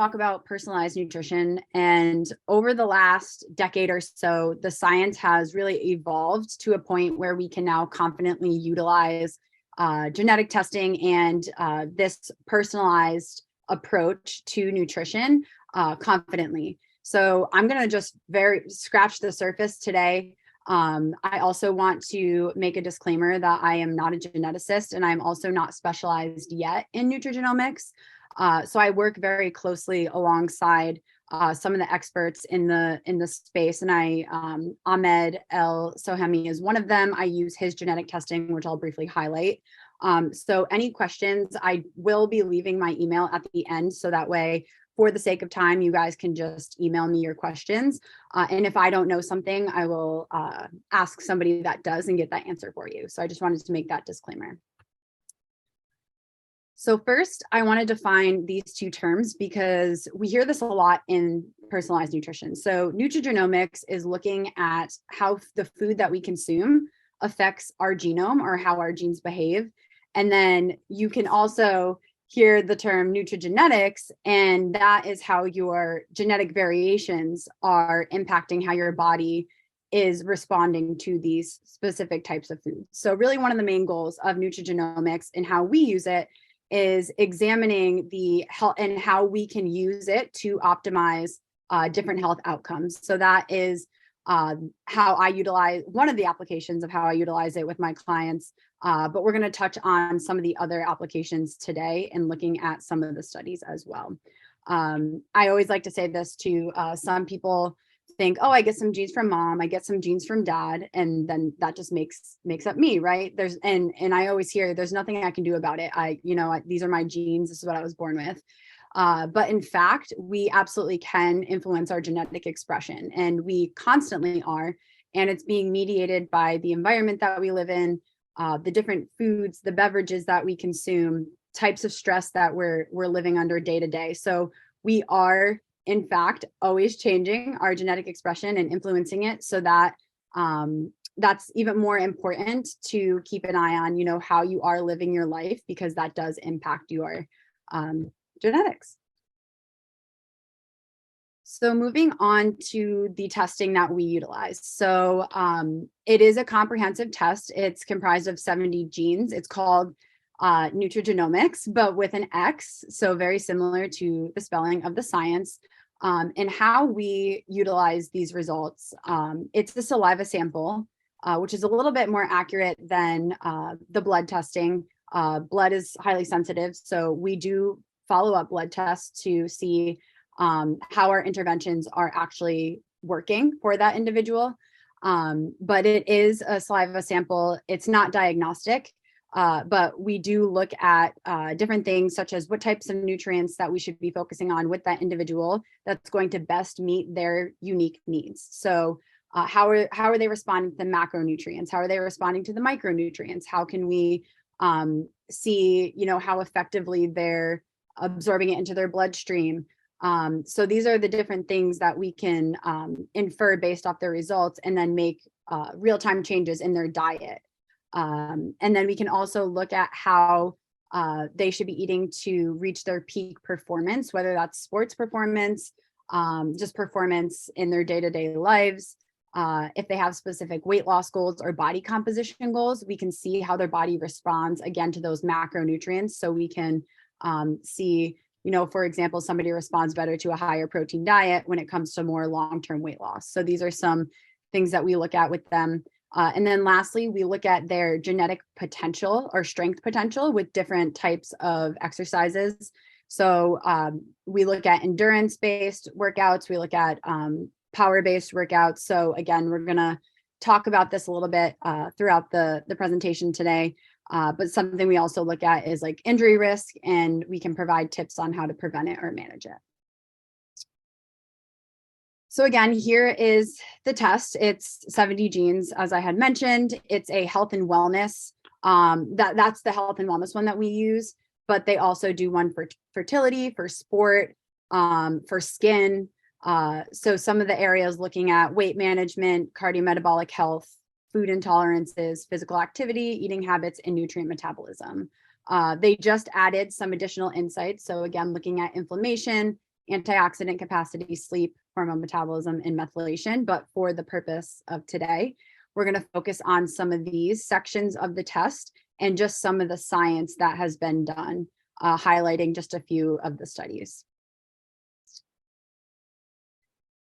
talk about personalized nutrition. And over the last decade or so, the science has really evolved to a point where we can now confidently utilize genetic testing and this personalized approach to nutrition confidently. So I'm going to just scratch the surface today. I also want to make a disclaimer that I am not a geneticist and I'm also not specialized yet in nutrigenomics. So I work very closely alongside some of the experts in the space, and Ahmed El Sohemi is one of them. I use his genetic testing, which I'll briefly highlight. So any questions, I will be leaving my email at the end, so that way, for the sake of time, you guys can just email me your questions. And if I don't know something, I will ask somebody that does and get that answer for you. So I just wanted to make that disclaimer. So first, I want to define these two terms because we hear this a lot in personalized nutrition. So nutrigenomics is looking at how the food that we consume affects our genome or how our genes behave. And then you can also hear the term nutrigenetics, and that is how your genetic variations are impacting how your body is responding to these specific types of foods. So really one of the main goals of nutrigenomics and how we use it is examining the health and how we can use it to optimize different health outcomes. So that is how I utilize one of the applications of how I utilize it with my clients. But we're going to touch on some of the other applications today and looking at some of the studies as well. I always like to say this to some people think, oh, I get some genes from mom, I get some genes from dad, and then that just makes up me, right? And I always hear there's nothing I can do about it. These are my genes. This is what I was born with. But in fact, we absolutely can influence our genetic expression, and we constantly are. And it's being mediated by the environment that we live in, the different foods, the beverages that we consume, types of stress that we're living under day to day. So we are, in fact, always changing our genetic expression and influencing it, so that that's even more important to keep an eye on, how you are living your life, because that does impact your genetics. So moving on to the testing that we utilize. So it is a comprehensive test. It's comprised of 70 genes. It's called nutrigenomics, but with an X. So very similar to the spelling of the science. And how we utilize these results. It's a saliva sample, which is a little bit more accurate than the blood testing. Blood is highly sensitive. So we do follow-up blood tests to see how our interventions are actually working for that individual. But it is a saliva sample. It's not diagnostic, but we do look at different things, such as what types of nutrients that we should be focusing on with that individual that's going to best meet their unique needs. So how are they responding to the macronutrients? How are they responding to the micronutrients? How can we see, how effectively they're absorbing it into their bloodstream? So these are the different things that we can infer based off their results, and then make real-time changes in their diet. And then we can also look at how they should be eating to reach their peak performance, whether that's sports performance, just performance in their day-to-day lives. If they have specific weight loss goals or body composition goals, we can see how their body responds again to those macronutrients. So we can see, for example, somebody responds better to a higher protein diet when it comes to more long-term weight loss. So these are some things that we look at with them. And then lastly, we look at their genetic potential or strength potential with different types of exercises. So we look at endurance-based workouts, we look at power-based workouts. So again, we're going to talk about this a little bit throughout the presentation today. But something we also look at is like injury risk, and we can provide tips on how to prevent it or manage it. So again, here is the test. It's 70 genes, as I had mentioned. It's a health and wellness. That's the health and wellness one that we use, but they also do one for fertility, for sport, for skin. So some of the areas looking at weight management, cardiometabolic health, food intolerances, physical activity, eating habits, and nutrient metabolism. They just added some additional insights. So again, looking at inflammation, antioxidant capacity, sleep, hormone metabolism, and methylation. But for the purpose of today, we're going to focus on some of these sections of the test and just some of the science that has been done, highlighting just a few of the studies.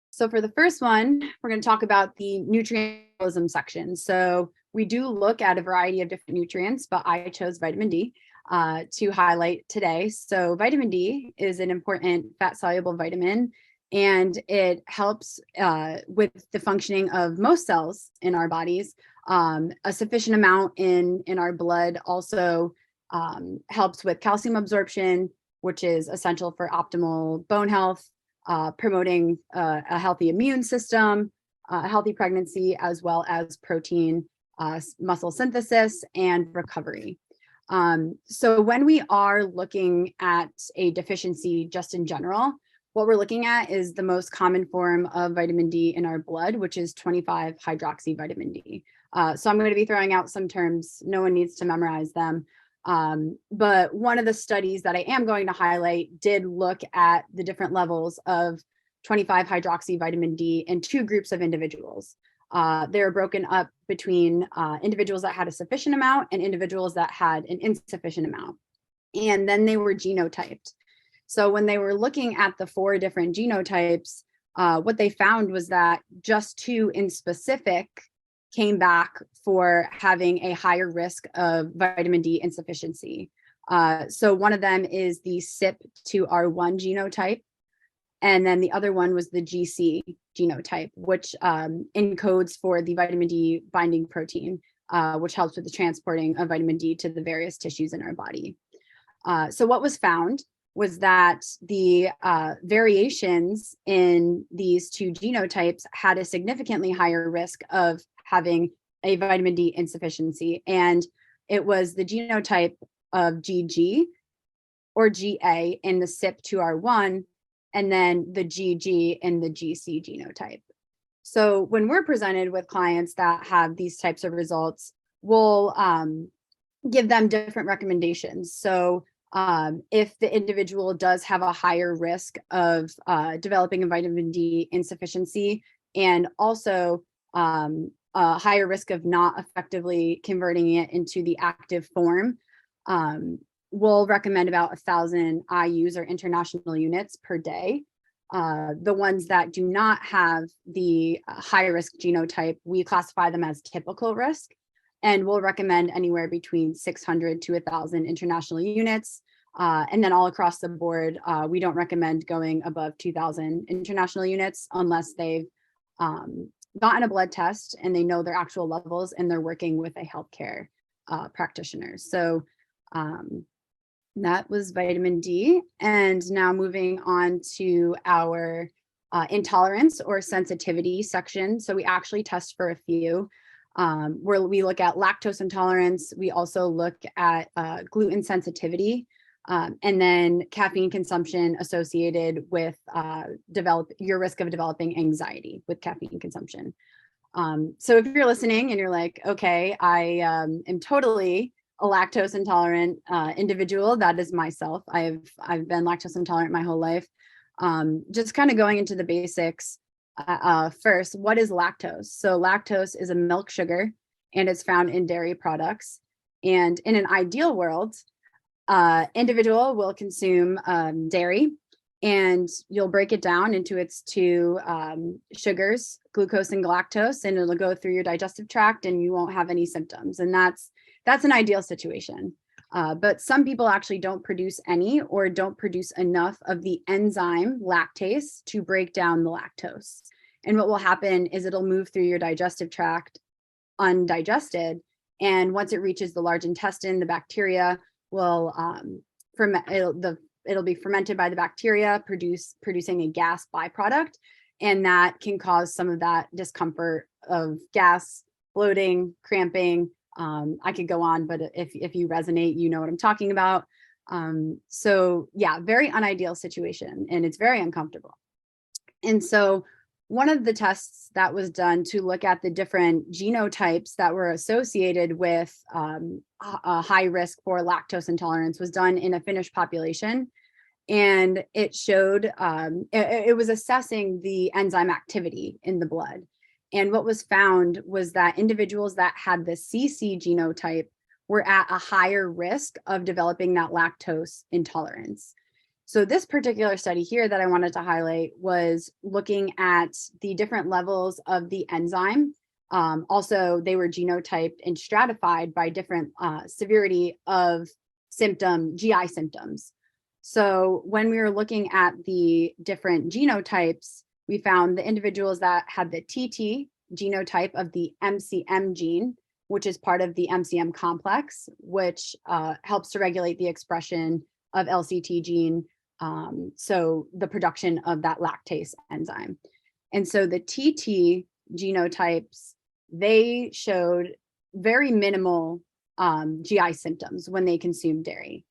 So for the first one, we're going to talk about the nutrient metabolism section. So we do look at a variety of different nutrients, but I chose vitamin D to highlight today. So vitamin D is an important fat-soluble vitamin, and it helps with the functioning of most cells in our bodies. A sufficient amount in our blood also helps with calcium absorption, which is essential for optimal bone health, promoting a healthy immune system, a healthy pregnancy, as well as protein, muscle synthesis, and recovery. So when we are looking at a deficiency just in general, what we're looking at is the most common form of vitamin D in our blood, which is 25-hydroxy vitamin D. So I'm going to be throwing out some terms. No one needs to memorize them. But one of the studies that I am going to highlight did look at the different levels of 25-hydroxy vitamin D in two groups of individuals. They were broken up between individuals that had a sufficient amount and individuals that had an insufficient amount. And then they were genotyped. So when they were looking at the 4 different genotypes, what they found was that just 2 in specific came back for having a higher risk of vitamin D insufficiency. So one of them is the CYP2R1 genotype, and then the other one was the GC genotype, which encodes for the vitamin D binding protein, which helps with the transporting of vitamin D to the various tissues in our body. So what was found was that the variations in these 2 genotypes had a significantly higher risk of having a vitamin D insufficiency. And it was the genotype of GG or GA in the CYP2R1, and then the GG in the GC genotype. So when we're presented with clients that have these types of results, we'll give them different recommendations. So if the individual does have a higher risk of developing a vitamin D insufficiency, and also a higher risk of not effectively converting it into the active form, we'll recommend about 1,000 IUs or international units per day. The ones that do not have the high risk genotype, we classify them as typical risk, and we'll recommend anywhere between 600 to 1,000 international units. And then all across the board, we don't recommend going above 2,000 international units unless they've gotten a blood test and they know their actual levels and they're working with a healthcare practitioner. So that was vitamin D. And now moving on to our intolerance or sensitivity section. So we actually test for a few. Where we look at lactose intolerance. We also look at gluten sensitivity, and then caffeine consumption associated with your risk of developing anxiety with caffeine consumption. So if you're listening and you're like, okay, I am totally a lactose intolerant individual, that is myself. I've been lactose intolerant my whole life. Just kind of going into the basics. First, what is lactose? So lactose is a milk sugar, and it's found in dairy products. And in an ideal world, individual will consume dairy, and you'll break it down into its 2 sugars, glucose and galactose, and it'll go through your digestive tract and you won't have any symptoms. And that's an ideal situation. But some people actually don't produce any or don't produce enough of the enzyme lactase to break down the lactose. And what will happen is it'll move through your digestive tract undigested. And once it reaches the large intestine, the bacteria will it'll be fermented by the bacteria, producing a gas byproduct. And that can cause some of that discomfort of gas, bloating, cramping. I could go on, but if you resonate, you know what I'm talking about. So yeah, very unideal situation, and it's very uncomfortable. And so one of the tests that was done to look at the different genotypes that were associated with a high risk for lactose intolerance was done in a Finnish population. And it showed, it was assessing the enzyme activity in the blood. And what was found was that individuals that had the CC genotype were at a higher risk of developing that lactose intolerance. So this particular study here that I wanted to highlight was looking at the different levels of the enzyme. Also, they were genotyped and stratified by different severity of GI symptoms. So when we were looking at the different genotypes, we found the individuals that had the TT genotype of the MCM gene, which is part of the MCM complex, which helps to regulate the expression of LCT gene, so the production of that lactase enzyme. And so the TT genotypes, they showed very minimal GI symptoms when they consumed dairy.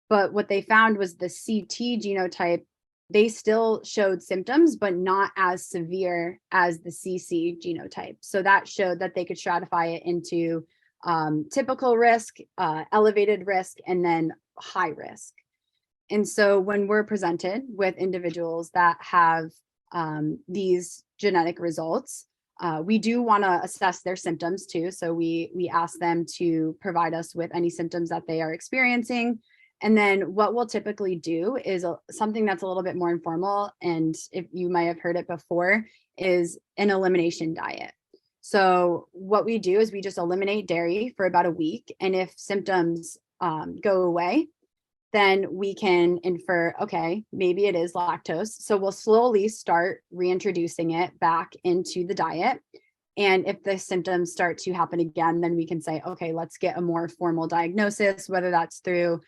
But what they found was the CT genotype, they still showed symptoms, but not as severe as the CC genotype. So that showed that they could stratify it into typical risk, elevated risk, and then high risk. And so when we're presented with individuals that have these genetic results, we do want to assess their symptoms too. So we ask them to provide us with any symptoms that they are experiencing. And then what we'll typically do is something that's a little bit more informal, and if you might have heard it before, is an elimination diet. So what we do is we just eliminate dairy for about a week. And if symptoms go away, then we can infer, okay, maybe it is lactose. So we'll slowly start reintroducing it back into the diet. And if the symptoms start to happen again, then we can say, okay, let's get a more formal diagnosis, whether that's through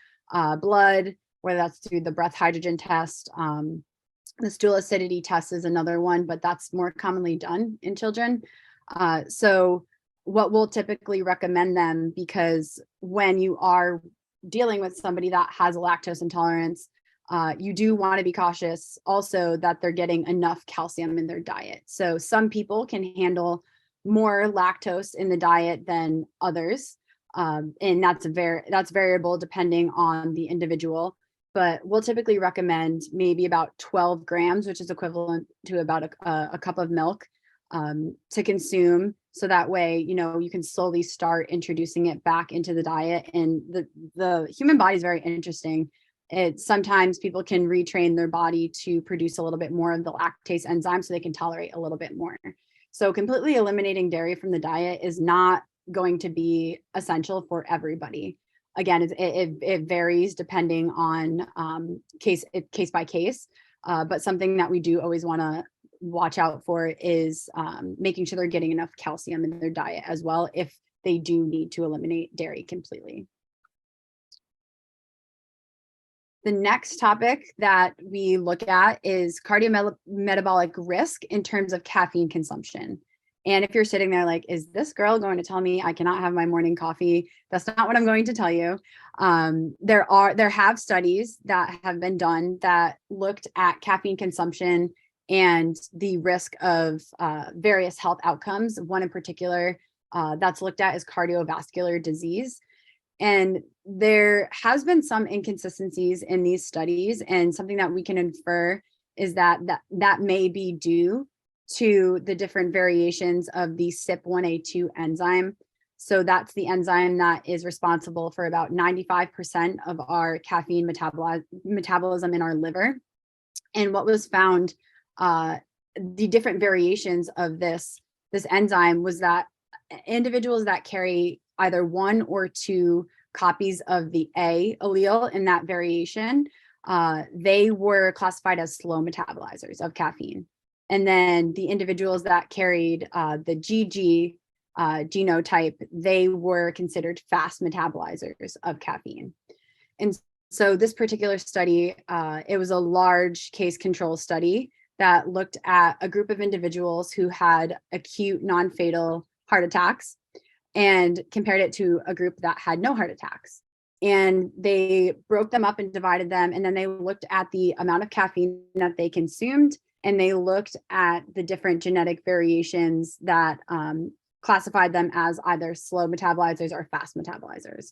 blood, whether that's through the breath hydrogen test. The stool acidity test is another one, but that's more commonly done in children. So what we'll typically recommend them, because when you are dealing with somebody that has a lactose intolerance, you do want to be cautious also that they're getting enough calcium in their diet. So some people can handle more lactose in the diet than others. And that's variable depending on the individual, but we'll typically recommend maybe about 12 grams, which is equivalent to about a cup of milk, to consume. So that way, you can slowly start introducing it back into the diet. And the human body is very interesting. Sometimes people can retrain their body to produce a little bit more of the lactase enzyme so they can tolerate a little bit more. So completely eliminating dairy from the diet is not going to be essential for everybody. Again, it varies depending on case by case, but something that we do always want to watch out for is making sure they're getting enough calcium in their diet as well if they do need to eliminate dairy completely. The next topic that we look at is cardiometabolic risk in terms of caffeine consumption. And if you're sitting there like, is this girl going to tell me I cannot have my morning coffee? That's not what I'm going to tell you. There have studies that have been done that looked at caffeine consumption and the risk of various health outcomes. One in particular that's looked at is cardiovascular disease. And there has been some inconsistencies in these studies, and something that we can infer is that may be due to the different variations of the CYP1A2 enzyme. So that's the enzyme that is responsible for about 95% of our caffeine metabolism in our liver. And what was found, the different variations of this enzyme was that individuals that carry either one or two copies of the A allele in that variation, they were classified as slow metabolizers of caffeine. And then the individuals that carried the GG genotype, they were considered fast metabolizers of caffeine. And so this particular study, it was a large case control study that looked at a group of individuals who had acute non-fatal heart attacks and compared it to a group that had no heart attacks. And they broke them up and divided them. And then they looked at the amount of caffeine that they consumed. And they looked at the different genetic variations that classified them as either slow metabolizers or fast metabolizers.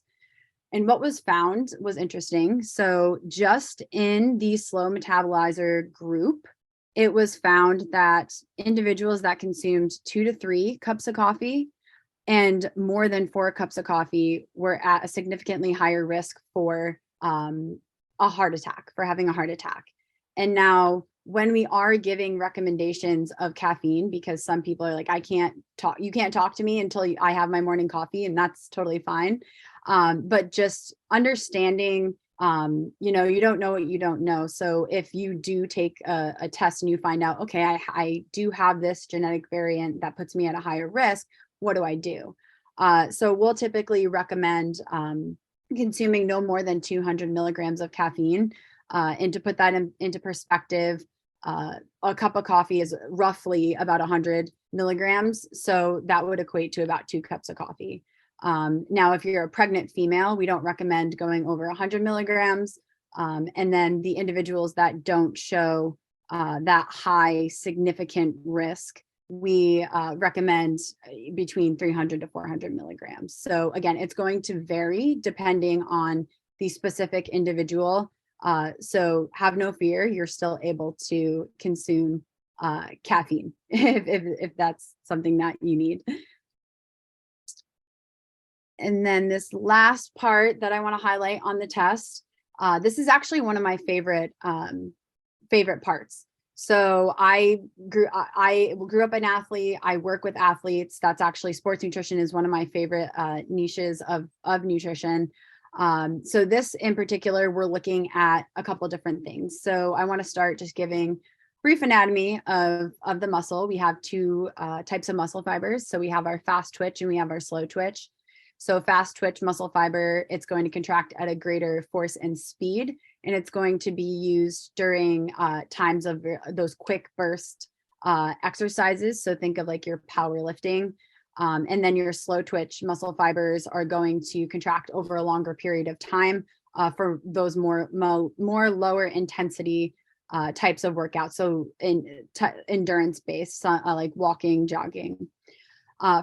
And what was found was interesting. So just in the slow metabolizer group, it was found that individuals that consumed 2 to 3 cups of coffee and more than 4 cups of coffee were at a significantly higher risk for a heart attack, for having a heart attack. And now when we are giving recommendations of caffeine, because some people are like, you can't talk to me until I have my morning coffee, and that's totally fine. But just understanding, you don't know what you don't know. So if you do take a test and you find out, okay, I do have this genetic variant that puts me at a higher risk, what do I do? So we'll typically recommend consuming no more than 200 milligrams of caffeine. And to put that into perspective, a cup of coffee is roughly about 100 milligrams. So that would equate to about 2 cups of coffee. Now, if you're a pregnant female, we don't recommend going over 100 milligrams. And then the individuals that don't show that high significant risk, we recommend between 300 to 400 milligrams. So again, it's going to vary depending on the specific individual. So have no fear, you're still able to consume caffeine if that's something that you need. And then this last part that I want to highlight on the test, this is actually one of my favorite parts. So I grew up an athlete. I work with athletes. That's actually, sports nutrition is one of my favorite niches of nutrition. So this in particular, we're looking at a couple of different things. So I want to start just giving brief anatomy of the muscle. We have 2 types of muscle fibers. So we have our fast twitch and we have our slow twitch. So fast twitch muscle fiber, it's going to contract at a greater force and speed, and it's going to be used during times of those quick burst exercises. So think of like your powerlifting. And then your slow twitch muscle fibers are going to contract over a longer period of time for those more lower intensity types of workouts. So endurance based, like walking, jogging.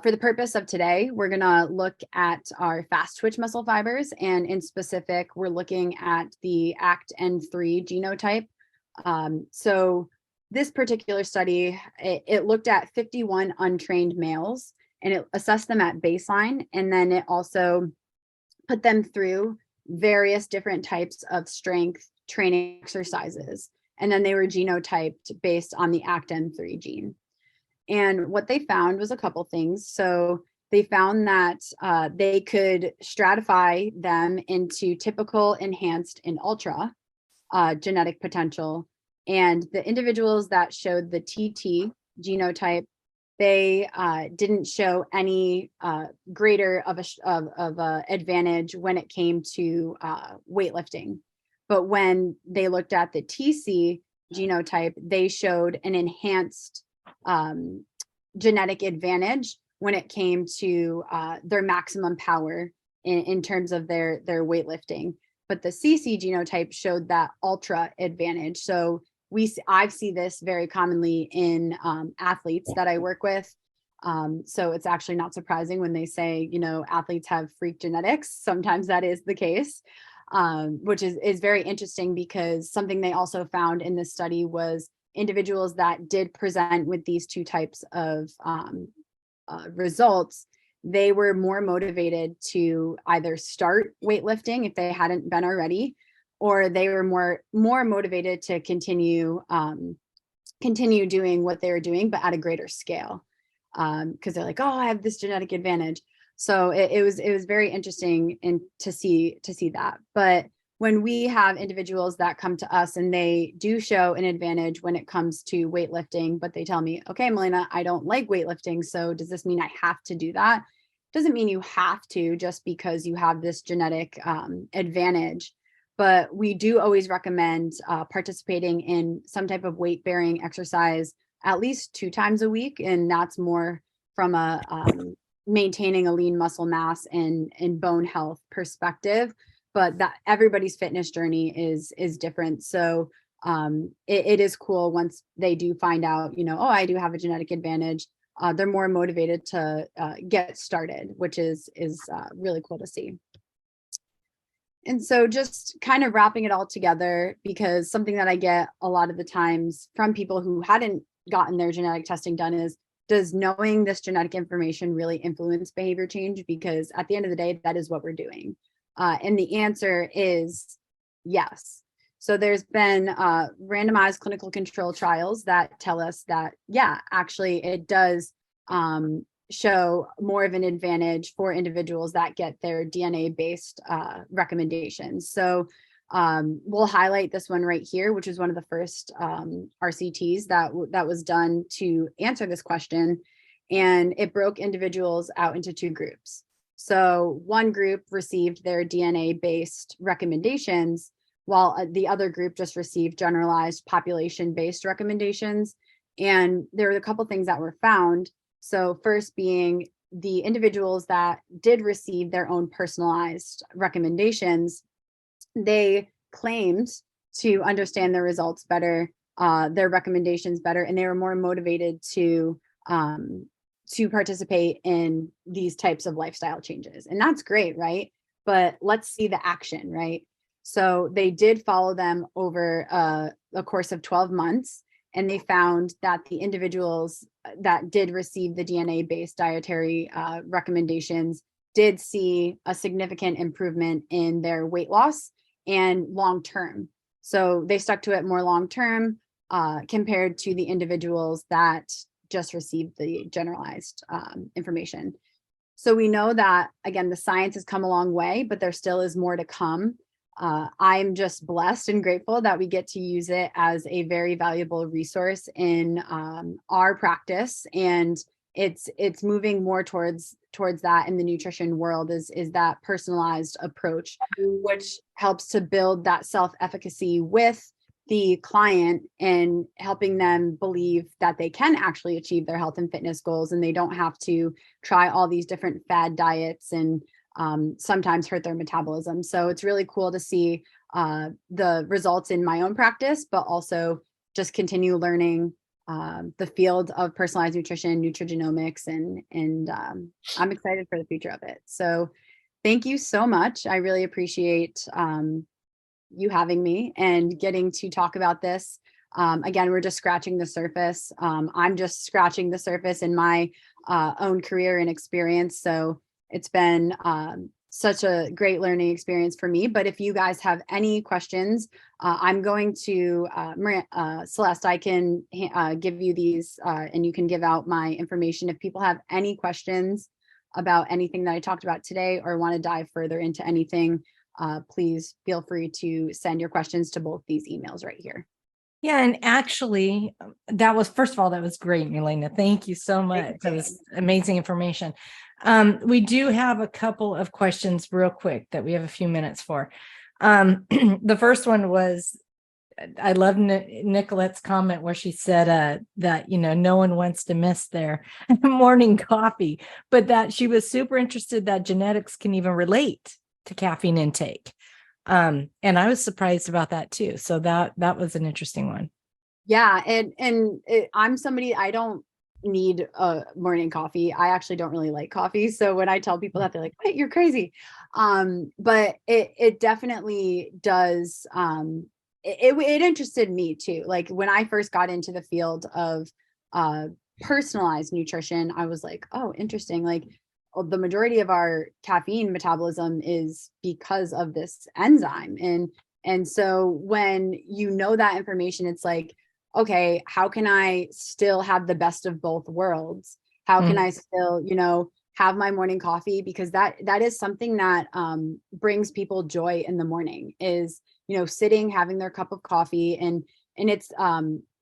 For the purpose of today, we're going to look at our fast twitch muscle fibers. And in specific, we're looking at the ACTN3 genotype. So this particular study, it looked at 51 untrained males, and it assessed them at baseline. And then it also put them through various different types of strength training exercises. And then they were genotyped based on the ACTN3 gene. And what they found was a couple things. So they found that they could stratify them into typical, enhanced, and ultra genetic potential. And the individuals that showed the TT genotype, they didn't show any greater of a advantage when it came to weightlifting. But when they looked at the TC genotype, they showed an enhanced genetic advantage when it came to their maximum power in terms of their weightlifting. But the CC genotype showed that ultra advantage. So I see this very commonly in athletes that I work with. So it's actually not surprising when they say, athletes have freak genetics. Sometimes that is the case, which is very interesting, because something they also found in this study was individuals that did present with these 2 types of results, they were more motivated to either start weightlifting if they hadn't been already, or they were more motivated to continue doing what they were doing, but at a greater scale, because they're like, oh, I have this genetic advantage. So it was very interesting to see that. But when we have individuals that come to us and they do show an advantage when it comes to weightlifting, but they tell me, okay, Milaena, I don't like weightlifting, so does this mean I have to do that? Doesn't mean you have to just because you have this genetic advantage. But we do always recommend participating in some type of weight-bearing exercise at least 2 times a week, and that's more from a maintaining a lean muscle mass and bone health perspective. But that everybody's fitness journey is different. So it is cool once they do find out, oh, I do have a genetic advantage. They're more motivated to get started, which is really cool to see. And so just kind of wrapping it all together, because something that I get a lot of the times from people who hadn't gotten their genetic testing done is, does knowing this genetic information really influence behavior change? Because at the end of the day, that is what we're doing. And the answer is yes. So there's been randomized clinical control trials that tell us that, yeah, actually it does show more of an advantage for individuals that get their DNA-based recommendations. So we'll highlight this one right here, which is one of the first RCTs that was done to answer this question. And it broke individuals out into two groups. So one group received their DNA-based recommendations, while the other group just received generalized population-based recommendations. And there were a couple things that were found. So first being the individuals that did receive their own personalized recommendations, they claimed to understand their results better, their recommendations better, and they were more motivated to participate in these types of lifestyle changes. And that's great, right? But let's see the action, right? So they did follow them over a course of 12 months, and they found that the individuals that did receive the DNA-based dietary recommendations did see a significant improvement in their weight loss and long-term. So they stuck to it more long-term compared to the individuals that just received the generalized information. So we know that, again, the science has come a long way, but there still is more to come. I'm just blessed and grateful that we get to use it as a very valuable resource in our practice, and it's moving more towards that in the nutrition world, is that personalized approach, which helps to build that self-efficacy with the client and helping them believe that they can actually achieve their health and fitness goals, and they don't have to try all these different fad diets and sometimes hurt their metabolism. So it's really cool to see the results in my own practice, but also just continue learning the field of personalized nutrition, nutrigenomics, and I'm excited for the future of it. So thank you so much. I really appreciate you having me and getting to talk about this. Again, we're just scratching the surface. I'm just scratching the surface in my own career and experience. So it's been such a great learning experience for me. But if you guys have any questions, I'm going to, Celeste, I can give you these and you can give out my information. If people have any questions about anything that I talked about today or want to dive further into anything, please feel free to send your questions to both these emails right here. Yeah, and actually, first of all, that was great, Milaena. Thank you so much. That was amazing information. We do have a couple of questions real quick that we have a few minutes for. The first one was, I love Nicolette's comment where she said that, no one wants to miss their morning coffee, but that she was super interested that genetics can even relate to caffeine intake. And I was surprised about that too. So that was an interesting one. Yeah. I'm somebody, I don't need a morning coffee. I actually don't really like coffee. So when I tell people that, they're like, wait, you're crazy. But it definitely does. It interested me too. Like when I first got into the field of personalized nutrition, I was like, oh, interesting. Like the majority of our caffeine metabolism is because of this enzyme. And so when you know that information, it's like, okay, how can I still have the best of both worlds? How can I still, have my morning coffee? Because that is something that brings people joy in the morning, is, sitting, having their cup of coffee. And it's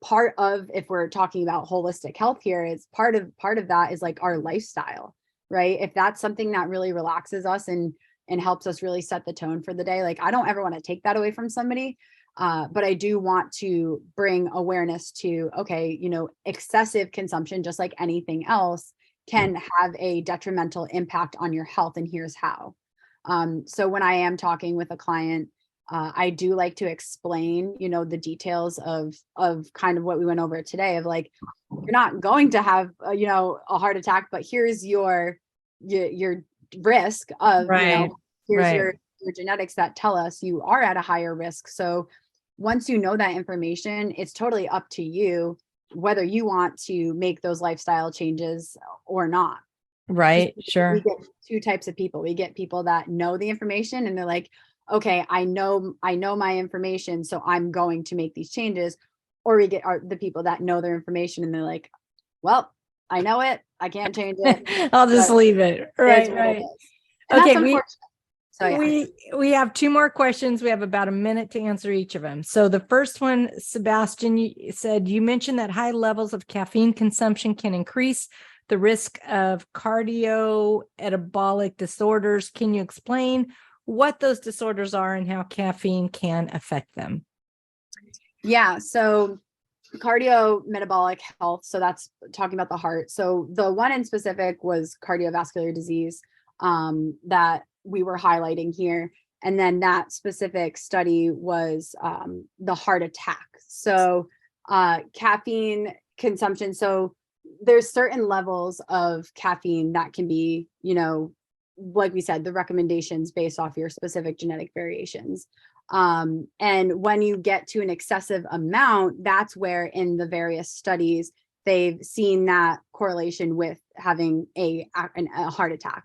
part of, if we're talking about holistic health here, it's part of that is like our lifestyle, right? If that's something that really relaxes us and helps us really set the tone for the day, like I don't ever want to take that away from somebody. But I do want to bring awareness to, okay, excessive consumption, just like anything else, can have a detrimental impact on your health. And here's how. So when I am talking with a client, I do like to explain, the details of kind of what we went over today, of like, you're not going to have, a heart attack, but here's your risk of, right. here's right. your your genetics that tell us you are at a higher risk. So once you know that information, it's totally up to you whether you want to make those lifestyle changes or not. Right. We Sure. get two types of people. We get people that know the information and they're like, okay, I know my information, so I'm going to make these changes. Or we get the people that know their information and they're like, well, I know it, I can't change it. I'll just leave it. Right. Right. And that's Okay. unfortunate. So yeah. We have 2 more questions. We have about a minute to answer each of them. So the first one, Sebastian, you said, you mentioned that high levels of caffeine consumption can increase the risk of cardiometabolic disorders. Can you explain what those disorders are and how caffeine can affect them? Yeah. So cardiometabolic health. So that's talking about the heart. So the one in specific was cardiovascular disease that we were highlighting here. And then that specific study was the heart attack. So caffeine consumption. So there's certain levels of caffeine that can be, like we said, the recommendations based off your specific genetic variations. And when you get to an excessive amount, that's where in the various studies, they've seen that correlation with having a heart attack.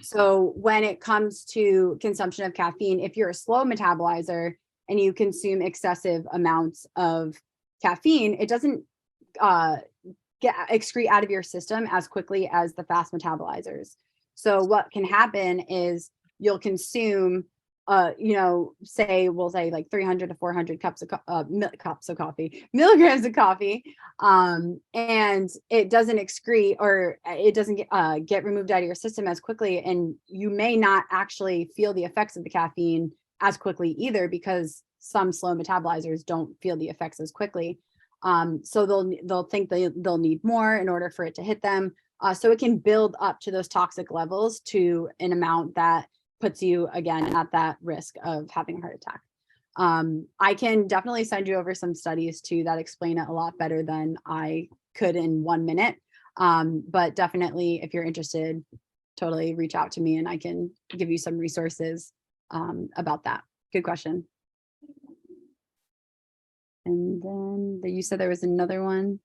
So when it comes to consumption of caffeine, if you're a slow metabolizer and you consume excessive amounts of caffeine, it doesn't get excrete out of your system as quickly as the fast metabolizers. So what can happen is you'll consume we'll say like 300 to 400 milligrams of coffee, and it doesn't excrete or it doesn't get removed out of your system as quickly. And you may not actually feel the effects of the caffeine as quickly either, because some slow metabolizers don't feel the effects as quickly. So they'll think they'll need more in order for it to hit them. So it can build up to those toxic levels to an amount that puts you again at that risk of having a heart attack. I can definitely send you over some studies too that explain it a lot better than I could in 1 minute. But definitely, if you're interested, totally reach out to me and I can give you some resources about that. Good question. And then you said there was another one.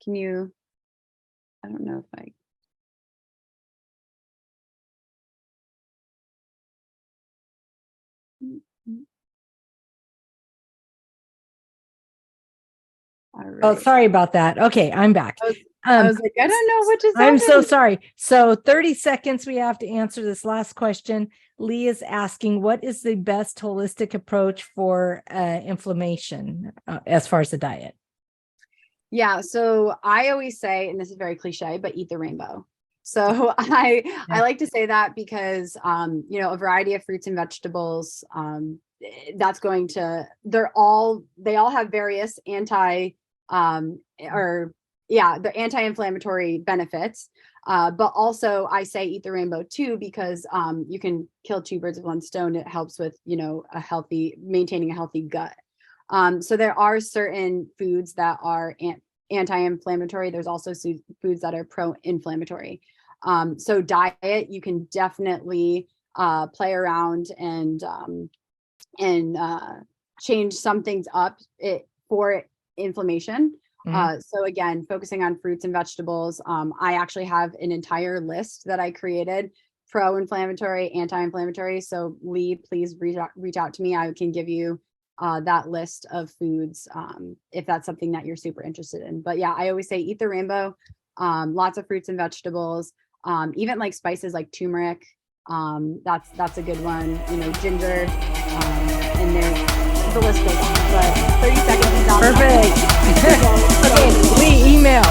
Can you, I don't know if I. All right. Oh, sorry about that. Okay, I'm back. I was like, I don't know what just I'm happened. so sorry. So 30 seconds, we have to answer this last question. Lee is asking, what is the best holistic approach for inflammation as far as the diet? Yeah, so I always say, and this is very cliche, but eat the rainbow. So I like to say that because a variety of fruits and vegetables, that's going to, they all have various the anti-inflammatory benefits. But also I say eat the rainbow too, because you can kill 2 birds with 1 stone. It helps with, maintaining a healthy gut. So there are certain foods that are anti-inflammatory. There's also foods that are pro-inflammatory. So diet, you can definitely play around and change some things up for inflammation. So again, focusing on fruits and vegetables. I actually have an entire list that I created, pro-inflammatory, anti-inflammatory. So Lee, please reach out to me. I can give you that list of foods if that's something that you're super interested in. But yeah, I always say eat the rainbow, lots of fruits and vegetables, even like spices like turmeric. That's a good one, ginger, and the list goes on. But 30 seconds is not perfect. Okay, Lee, email.